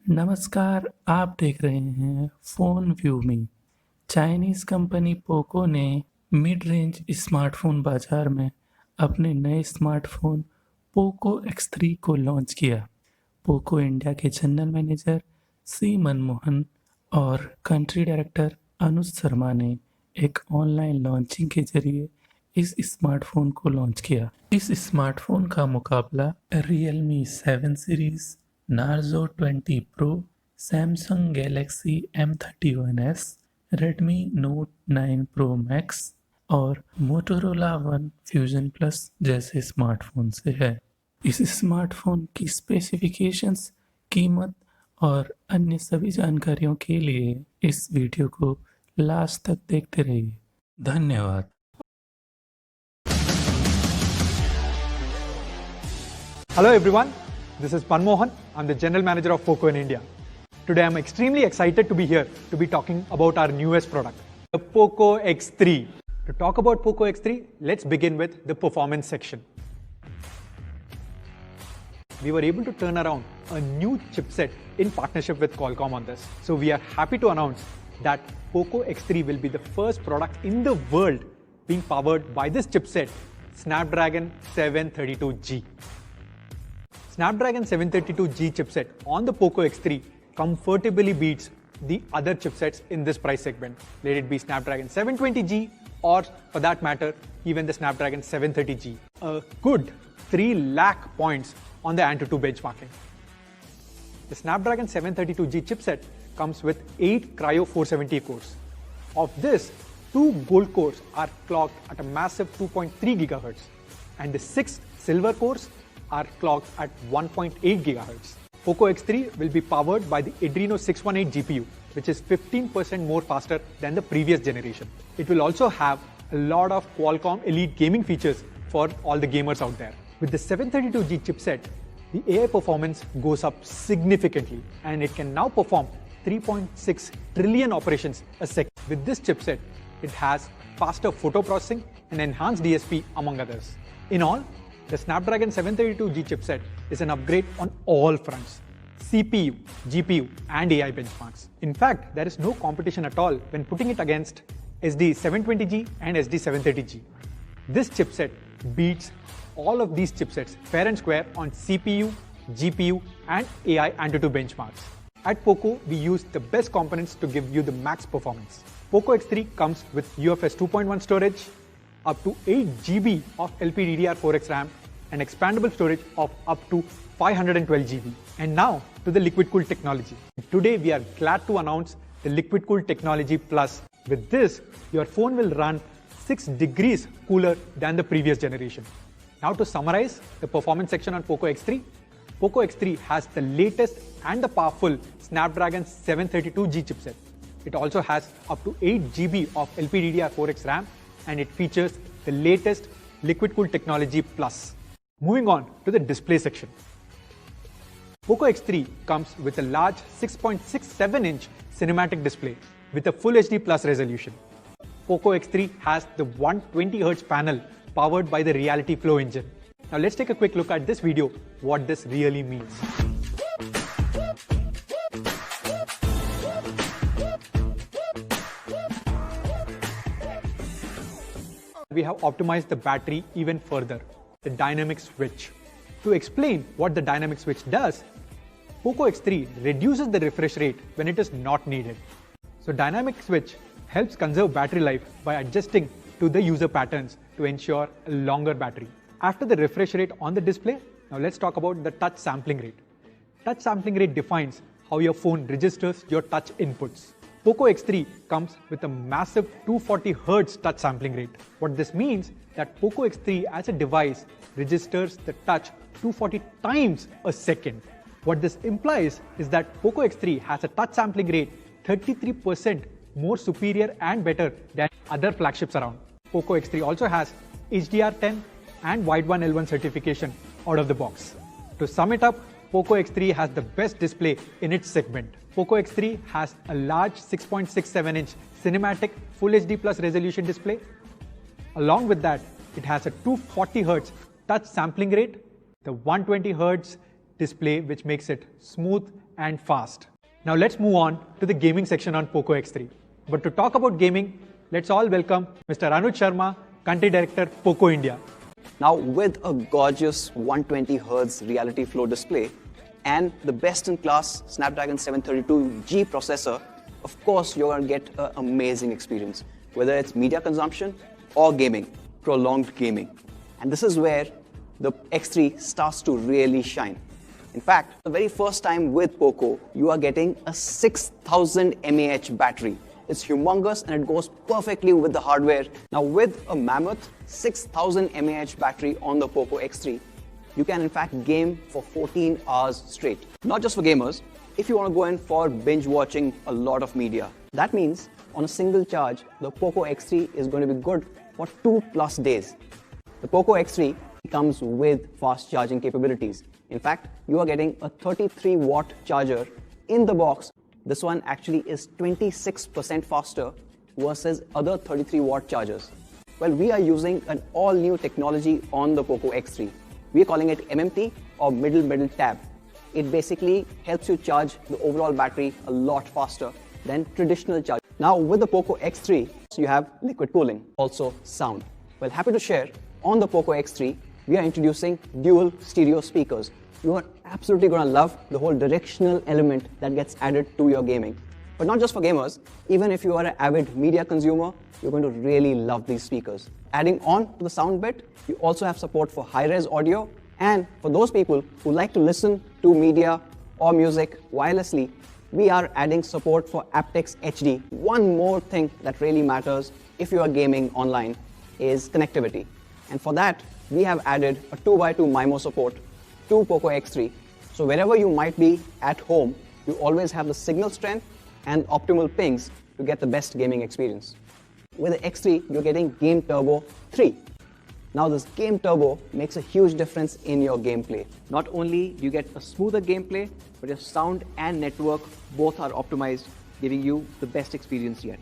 नमस्कार, आप देख रहे हैं फ़ोन व्यू में। चाइनीज़ कंपनी पोको ने मिड रेंज स्मार्टफ़ोन बाज़ार में अपने नए स्मार्टफ़ोन पोको X3 को लॉन्च किया। पोको इंडिया के जनरल मैनेजर सी मनमोहन और कंट्री डायरेक्टर अनुज शर्मा ने एक ऑनलाइन लॉन्चिंग के जरिए इस स्मार्टफ़ोन को लॉन्च किया। इस स्मार्टफ़ोन का मुकाबला Realme 7 series, Narzo 20 pro, Samsung Galaxy M31s, Redmi note 9 pro max और मोटोरोला वन फ्यूजन प्लस जैसे स्मार्टफोन से है। इस स्मार्टफोन की स्पेसिफिकेशंस, कीमत और अन्य सभी जानकारियों के लिए इस वीडियो को लास्ट तक देखते रहिए। धन्यवाद। Hello everyone, this is Manmohan. I'm the General Manager of POCO in India. Today I'm extremely excited to be here to be talking about our newest product, the POCO X3. To talk about POCO X3, let's begin with the performance section. We were able to turn around a new chipset in partnership with Qualcomm on this. So we are happy to announce that POCO X3 will be the first product in the world being powered by this chipset, Snapdragon 732G. Snapdragon 732G chipset on the POCO X3 comfortably beats the other chipsets in this price segment, let it be Snapdragon 720G or for that matter even the Snapdragon 730G. A good 3 lakh points on the AnTuTu benchmarking. The Snapdragon 732G chipset comes with 8 Cryo 470 cores. Of this, 2 gold cores are clocked at a massive 2.3 GHz and the 6 silver cores are clocked at 1.8 GHz. POCO X3 will be powered by the Adreno 618 GPU, which is 15% more faster than the previous generation. It will also have a lot of Qualcomm elite gaming features for all the gamers out there. With the 732G chipset, the AI performance goes up significantly and it can now perform 3.6 trillion operations a second. With this chipset, it has faster photo processing and enhanced DSP among others. In all, the Snapdragon 732G chipset is an upgrade on all fronts: CPU, GPU, and AI benchmarks. In fact, there is no competition at all when putting it against SD720G and SD730G. This chipset beats all of these chipsets fair and square on CPU, GPU, and AI AnTuTu benchmarks. At POCO, we use the best components to give you the max performance. POCO X3 comes with UFS 2.1 storage, up to 8 GB of LPDDR4X RAM, and expandable storage of up to 512 GB. And now to the liquid cooled technology. Today we are glad to announce the liquid cooled technology plus. With this, your phone will run 6 degrees cooler than the previous generation. Now to summarize the performance section on POCO X3, POCO X3 has the latest and the powerful Snapdragon 732G chipset. It also has up to 8 GB of LPDDR4X RAM and it features the latest liquid cooled technology plus. Moving on to the display section. POCO X3 comes with a large 6.67-inch cinematic display with a Full HD Plus resolution. POCO X3 has the 120Hz panel powered by the Reality Flow engine. Now let's take a quick look at this video, what this really means. We have optimized the battery even further, the dynamic switch. To explain what the dynamic switch does, POCO X3 reduces the refresh rate when it is not needed. So dynamic switch helps conserve battery life by adjusting to the user patterns to ensure a longer battery. After the refresh rate on the display, now let's talk about the touch sampling rate. Touch sampling rate defines how your phone registers your touch inputs. POCO X3 comes with a massive 240 Hz touch sampling rate. What this means that POCO X3 as a device registers the touch 240 times a second. What this implies is that POCO X3 has a touch sampling rate 33% more superior and better than other flagships around. POCO X3 also has HDR10 and Wide1L1 certification out of the box. To sum it up, POCO X3 has the best display in its segment. POCO X3 has a large 6.67-inch cinematic Full HD Plus resolution display. Along with that, it has a 240 Hz touch sampling rate, the 120 Hz display which makes it smooth and fast. Now let's move on to the gaming section on POCO X3. But to talk about gaming, let's all welcome Mr. Anuj Sharma, Country Director, POCO India. Now with a gorgeous 120Hz reality flow display and the best-in-class Snapdragon 732G processor, of course you're going to get an amazing experience, whether it's media consumption or gaming, prolonged gaming. And this is where the X3 starts to really shine. In fact, the very first time with POCO, you are getting a 6000 mAh battery. It's humongous and it goes perfectly with the hardware. Now with a mammoth 6000 mAh battery on the POCO X3, you can in fact game for 14 hours straight. Not just for gamers, if you want to go in for binge watching a lot of media. That means on a single charge, the POCO X3 is going to be good for 2+ days. The POCO X3 comes with fast charging capabilities. In fact, you are getting a 33-watt charger in the box. This one actually is 26% faster versus other 33-watt chargers. Well, we are using an all-new technology on the POCO X3. We are calling it MMT or middle tab. It basically helps you charge the overall battery a lot faster than traditional charge. Now with the POCO X3, you have liquid cooling, also sound. Well, happy to share, on the POCO X3, we are introducing dual stereo speakers. You are absolutely going to love the whole directional element that gets added to your gaming. But not just for gamers, even if you are an avid media consumer, you're going to really love these speakers. Adding on to the sound bit, you also have support for high-res audio, and for those people who like to listen to media or music wirelessly, we are adding support for aptX HD. One more thing that really matters if you are gaming online is connectivity. And for that, we have added a 2x2 MIMO support to POCO X3. So wherever you might be at home, you always have the signal strength and optimal pings to get the best gaming experience. With the X3, you're getting Game Turbo 3. Now this Game Turbo makes a huge difference in your gameplay. Not only do you get a smoother gameplay, but your sound and network both are optimized, giving you the best experience yet.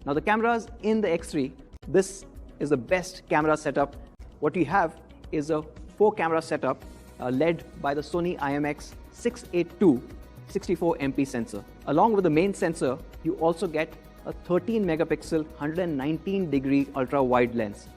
Now the cameras in the X3, this is the best camera setup. What we have is a 4-camera setup led by the Sony IMX682 64MP sensor. Along with the main sensor, you also get a 13-megapixel 119-degree ultra-wide lens.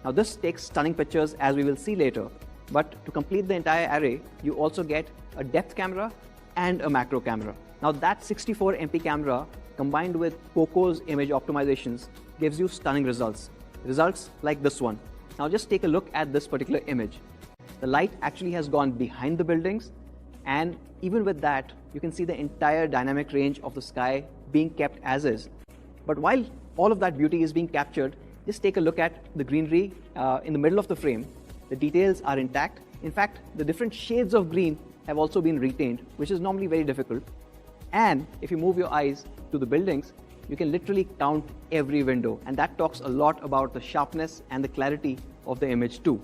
Now this takes stunning pictures, as we will see later, but to complete the entire array, you also get a depth camera and a macro camera. Now that 64MP camera combined with POCO's image optimizations gives you stunning results. Results like this one. Now just take a look at this particular image. The light actually has gone behind the buildings, and even with that, you can see the entire dynamic range of the sky being kept as is. But while all of that beauty is being captured, just take a look at the greenery in the middle of the frame. The details are intact. In fact, the different shades of green have also been retained, which is normally very difficult. And if you move your eyes to the buildings, you can literally count every window, and that talks a lot about the sharpness and the clarity of the image too.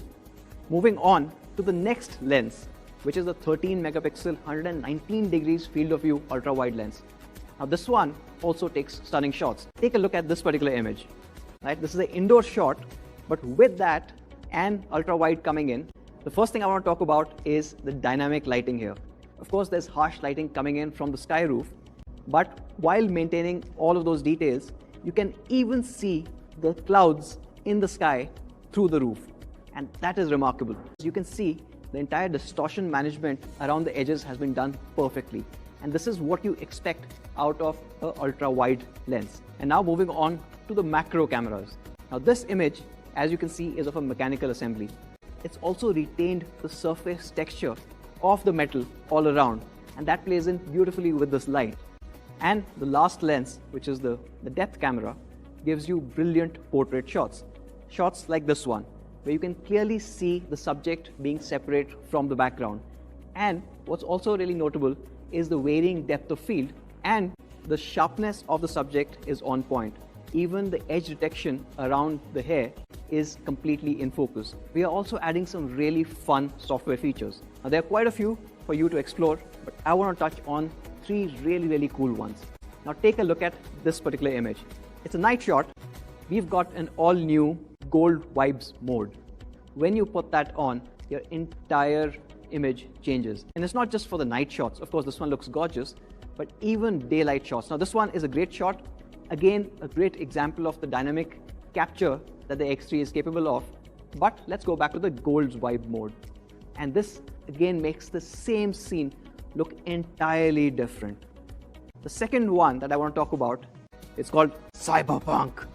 Moving on to the next lens, which is the 13-megapixel 119 degrees field of view ultra-wide lens. Now this one also takes stunning shots. Take a look at this particular image. Right? This is an indoor shot, but with that and ultra-wide coming in, the first thing I want to talk about is the dynamic lighting here. Of course, there's harsh lighting coming in from the sky roof, but while maintaining all of those details, you can even see the clouds in the sky through the roof. And that is remarkable. As you can see, the entire distortion management around the edges has been done perfectly. And this is what you expect out of an ultra-wide lens. And now moving on to the macro cameras. Now this image, as you can see, is of a mechanical assembly. It's also retained the surface texture of the metal all around, and that plays in beautifully with this light. And the last lens, which is the depth camera, gives you brilliant portrait shots. Shots like this one, where you can clearly see the subject being separate from the background. And what's also really notable is the varying depth of field, and the sharpness of the subject is on point. Even the edge detection around the hair is completely in focus. We are also adding some really fun software features. Now there are quite a few for you to explore, but I want to touch on 3 really cool ones. Now take a look at this particular image. It's a night shot. We've got an all-new gold vibes mode. When you put that on, your entire image changes. And it's not just for the night shots. Of course, this one looks gorgeous, but even daylight shots. Now, this one is a great shot. Again, a great example of the dynamic capture that the X3 is capable of. But let's go back to the gold vibe mode. And this again makes the same scene look entirely different. The second one that I want to talk about is called Cyberpunk.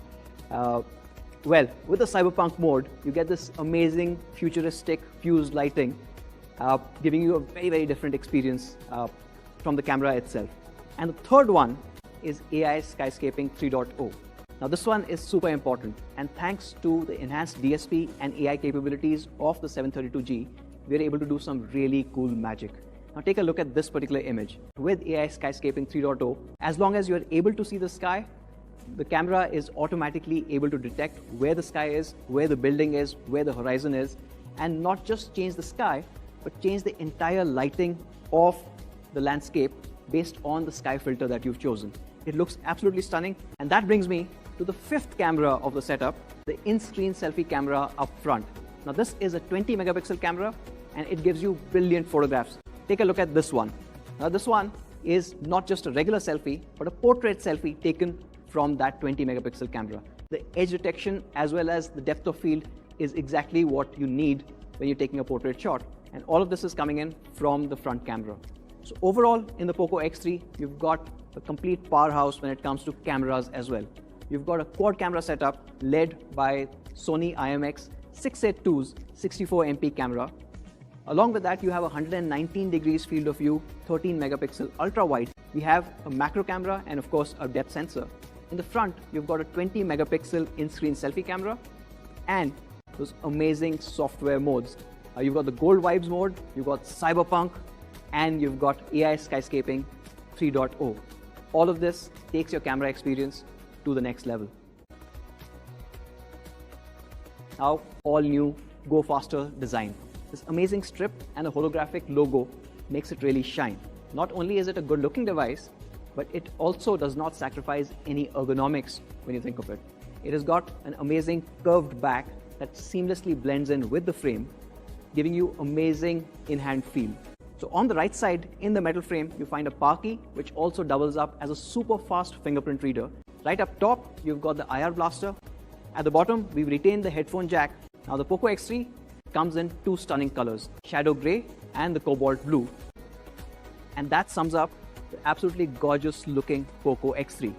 Well, with the Cyberpunk mode, you get this amazing futuristic fused lighting, giving you a very, very different experience from the camera itself. And the third one is AI Skyscaping 3.0. Now, this one is super important, and thanks to the enhanced DSP and AI capabilities of the 732G, we're able to do some really cool magic. Now, take a look at this particular image. With AI Skyscaping 3.0, as long as you're able to see the sky, the camera is automatically able to detect where the sky is, where the building is, where the horizon is, and not just change the sky, but change the entire lighting of the landscape based on the sky filter that you've chosen. It looks absolutely stunning, and that brings me to the fifth camera of the setup, the in-screen selfie camera up front. Now, this is a 20 megapixel camera, and it gives you brilliant photographs. Take a look at this one. Now, this one is not just a regular selfie, but a portrait selfie taken from that 20 megapixel camera. The edge detection as well as the depth of field is exactly what you need when you're taking a portrait shot. And all of this is coming in from the front camera. So overall, in the POCO X3, you've got a complete powerhouse when it comes to cameras as well. You've got a quad camera setup led by Sony IMX 682's 64MP camera. Along with that, you have a 119 degrees field of view, 13 megapixel ultra wide. We have a macro camera and of course a depth sensor. In the front, you've got a 20 megapixel in-screen selfie camera and those amazing software modes. You've got the Gold Vibes mode, you've got Cyberpunk, and you've got AI Skyscaping 3.0. All of this takes your camera experience to the next level. Now, all new Go Faster design. This amazing strip and a holographic logo makes it really shine. Not only is it a good looking device, but it also does not sacrifice any ergonomics when you think of it. It has got an amazing curved back that seamlessly blends in with the frame, giving you amazing in-hand feel. So on the right side, in the metal frame, you find a power key, which also doubles up as a super fast fingerprint reader. Right up top, you've got the IR blaster. At the bottom, we've retained the headphone jack. Now the POCO X3 comes in two stunning colors, Shadow Grey and the Cobalt Blue. And that sums up the absolutely gorgeous looking POCO X3.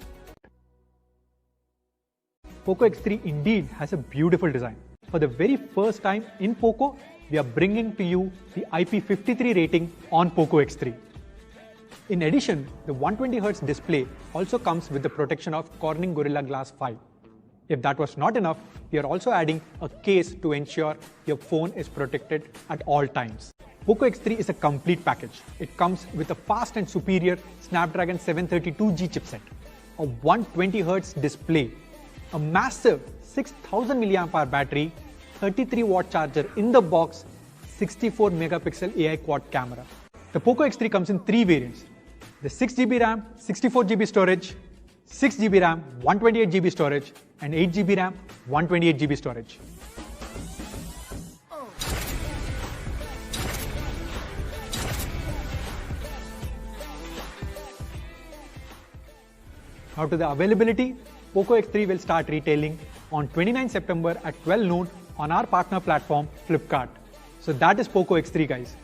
POCO X3 indeed has a beautiful design. For the very first time in POCO, we are bringing to you the IP53 rating on POCO X3. In addition, the 120Hz display also comes with the protection of Corning Gorilla Glass 5. If that was not enough, we are also adding a case to ensure your phone is protected at all times. POCO X3 is a complete package. It comes with a fast and superior Snapdragon 732G chipset, a 120Hz display, a massive 6000 mAh battery, 33-watt charger in the box, 64 megapixel AI quad camera. The POCO X3 comes in three variants: the 6GB RAM, 64GB storage, 6GB RAM, 128GB storage, and 8GB RAM, 128GB storage. Now to the availability, POCO X3 will start retailing on 29 September at 12 noon on our partner platform Flipkart. So that is POCO X3, guys.